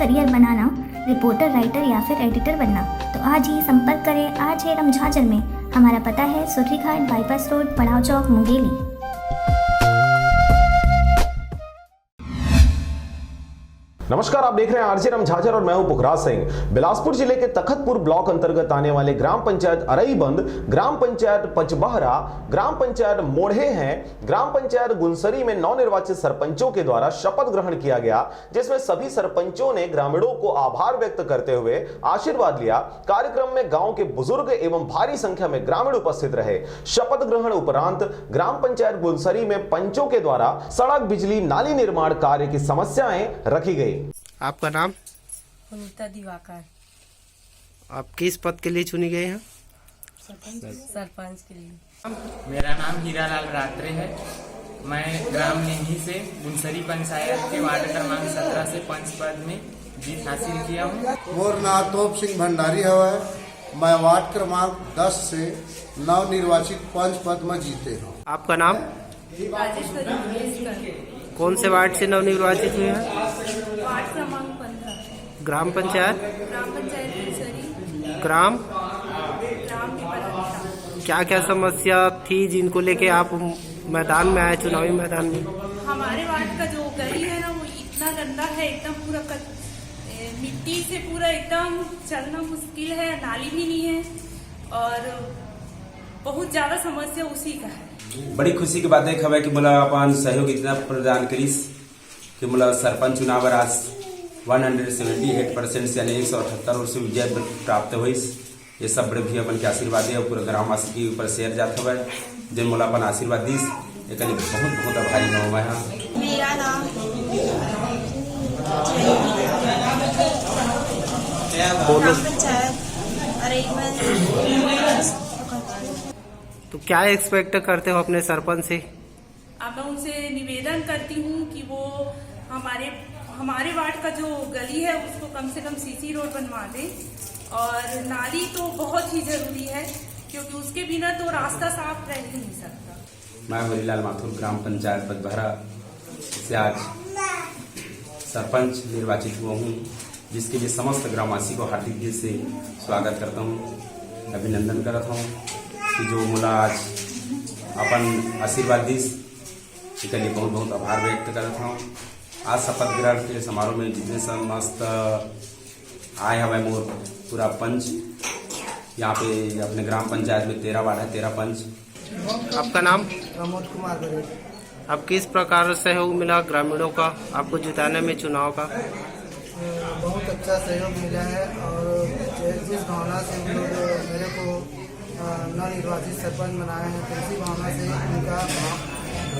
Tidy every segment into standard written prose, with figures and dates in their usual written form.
Career बनाना, reporter, writer या फिर editor बनना, तो आज ही संपर्क करें RJ झाझर में। हमारा पता है सुर्रीघाट, बाईपास रोड, पड़ाव चौक, मुंगेली। नमस्कार, आप देख रहे हैं RJ झाझर और मैं हूं पुखराज सिंह। बिलासपुर जिले के तखतपुर ब्लॉक अंतर्गत आने वाले ग्राम पंचायत अरईबंद, ग्राम पंचायत पचबहरा, ग्राम पंचायत मोढ़े हैं, ग्राम पंचायत गुनसरी में नवनिर्वाचित सरपंचों के द्वारा शपथ ग्रहण किया गया, जिसमें सभी सरपंचों ने ग्रामीणों को आभार व्यक्त करते हुए आशीर्वाद लिया। कार्यक्रम में गांव के बुजुर्ग एवं भारी संख्या में ग्रामीण उपस्थित रहे। शपथ ग्रहण उपरांत ग्राम पंचायत गुनसरी में पंचों के द्वारा सड़क, बिजली, नाली निर्माण कार्य की समस्याएं रखी गई। आपका नाम? सुनीता दिवाकर। आप किस पद के लिए चुनी गए हैं? सरपंच के लिए। मेरा नाम हीरालाल रात्रे है। मैं ग्राम नेही से गुनसरी पंचायत के वार्ड क्रमांक 17 से पंच पद में जीत हासिल किया हूँ। मोर नाम तोप सिंह भंडारी है। मैं वार्ड क्रमांक 10 से नवनिर्वाचित पंच पद में जीते हूँ। आपका नाम? कौन से वार्ड से नवनिर्वाचित हुए हैं? वार्ड क्रमांक 15। ग्राम पंचायत गुनसरी। ग्राम निपरांता। क्या क्या समस्या थी जिनको लेके आप मैदान में आए, चुनावी मैदान में? हमारे वार्ड का जो गली है ना, वो इतना गंदा है, एकदम पूरा मिट्टी से पूरा एकदम चलना मुश्किल है, नाली भी नहीं है और बहुत ज्यादा समस्या उसी का है। बड़ी खुशी की बात है खबर कि बोला अपन सहयोग इतना प्रदान करीस कि बोला सरपंच चुनाव आज 178% यानी 178 और से विजय प्राप्त हुई। ये सब बड़े भी अपन के आशीर्वाद है और पूरे ग्रामवासी के ऊपर शेयर जाता हुआ जिन मोला अपन आशीर्वाद दीस एक बहुत बहुत आभारी हूँ मैं। मेरा नाम तो क्या एक्सपेक्ट करते हो अपने सरपंच से? अब मैं उनसे निवेदन करती हूँ कि वो हमारे वार्ड का जो गली है उसको कम से कम सीसी रोड बनवा दे और नाली तो बहुत ही जरूरी है, क्योंकि उसके बिना तो रास्ता साफ रह ही नहीं सकता। मैं हरीलाल माथुर ग्राम पंचायत पचबहरा से आज सरपंच निर्वाचित हुआ हूँ, जिसके लिए समस्त ग्रामवासी को हार्दिक दिल से स्वागत करता हूँ, अभिनंदन करता हूँ कि जो मुला आज अपन आशीर्वाद दी इसके लिए बहुत बहुत आभार व्यक्त करता हूँ। आज शपथ ग्रहण के समारोह में जितने समस्त आए हमें मोर पूरा पंच यहाँ पे अपने ग्राम पंचायत में 13 वार्ड है, 13 पंच। आपका नाम? प्रमोद कुमार बड़े। अब किस प्रकार सहयोग मिला ग्रामीणों का आपको जिताने में चुनाव का? बहुत अच्छा सहयोग मिला है और जिस भावना से उन लोग मेरे को नवनिर्वाचित सरपंच बनाए हैं, तो इसी भावना से उनका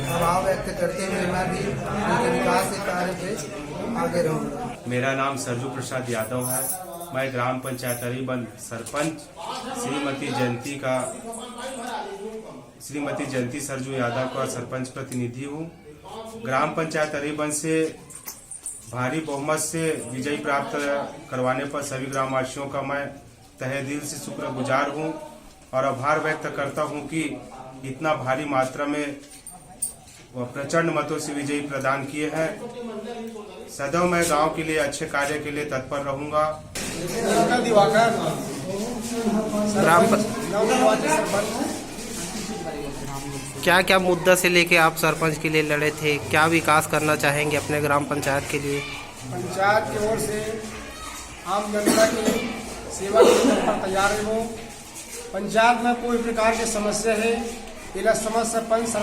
अभाव व्यक्त करते हुए मैं भी उनके विकास के कार्य पे आगे रहूँगा। मेरा नाम सरजू प्रसाद यादव है। मैं ग्राम पंचायत अरईबंद सरपंच श्रीमती जयंती सरजू यादव का सरपंच प्रतिनिधि हूँ। ग्राम पंचायत अरईबंद से भारी बहुमत से विजय प्राप्त करवाने पर सभी ग्रामवासियों का मैं तहे दिल से शुक्रगुजार हूँ और आभार व्यक्त करता हूँ कि इतना भारी मात्रा में वह प्रचंड मतों से विजयी प्रदान किए हैं। सदैव मैं गांव के लिए अच्छे कार्य के लिए तत्पर रहूंगा। दिवाकर क्या क्या मुद्दा से लेके आप सरपंच के लिए लड़े थे? क्या विकास करना चाहेंगे अपने ग्राम पंचायत के लिए? पंचायत की ओर से आम जनता की सेवा के लिए तैयार हूँ। पंचायत में कोई प्रकार की समस्या है, इला समस्या सरपंच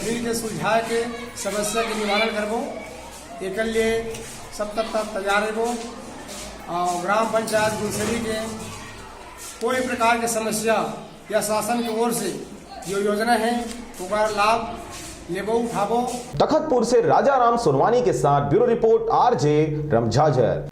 मिल के सुलझा के समस्या के निवारण करबो, एक लिए सब तक तैयार हो। और ग्राम पंचायत गुनसरी के कोई प्रकार की समस्या या शासन की ओर से जो योजना है उसका लाभ लेबो, उठाबो। तखतपुर से राजा राम सोनवानी के साथ ब्यूरो रिपोर्ट RJ झाझर।